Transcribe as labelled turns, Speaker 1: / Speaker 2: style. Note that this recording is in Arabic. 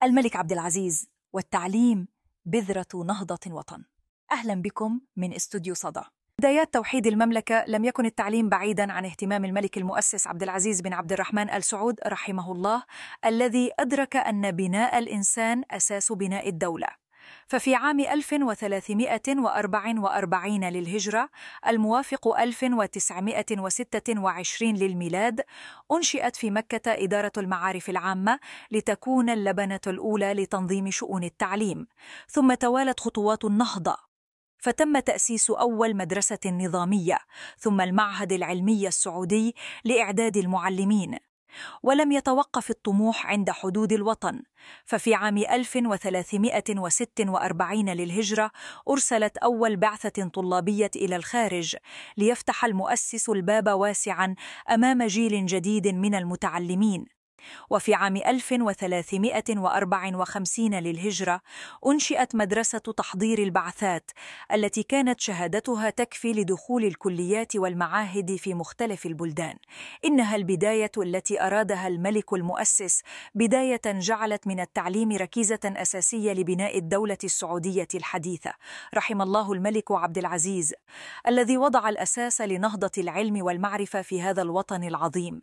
Speaker 1: الملك عبد العزيز والتعليم بذرة نهضة وطن. أهلا بكم من استوديو صدى. بدايات توحيد المملكة لم يكن التعليم بعيدا عن اهتمام الملك المؤسس عبد العزيز بن عبد الرحمن آل سعود رحمه الله، الذي أدرك أن بناء الإنسان أساس بناء الدولة. ففي عام 1344 للهجرة الموافق 1926 للميلاد أنشئت في مكة إدارة المعارف العامة لتكون اللبنة الأولى لتنظيم شؤون التعليم. ثم توالت خطوات النهضة، فتم تأسيس أول مدرسة نظامية، ثم المعهد العلمي السعودي لإعداد المعلمين. ولم يتوقف الطموح عند حدود الوطن، ففي عام 1346 للهجرة أرسلت أول بعثة طلابية إلى الخارج ليفتح المؤسس الباب واسعاً أمام جيل جديد من المتعلمين. وفي عام 1354 للهجرة أنشئت مدرسة تحضير البعثات، التي كانت شهادتها تكفي لدخول الكليات والمعاهد في مختلف البلدان. إنها البداية التي أرادها الملك المؤسس، بداية جعلت من التعليم ركيزة أساسية لبناء الدولة السعودية الحديثة. رحم الله الملك عبد العزيز الذي وضع الأساس لنهضة العلم والمعرفة في هذا الوطن العظيم.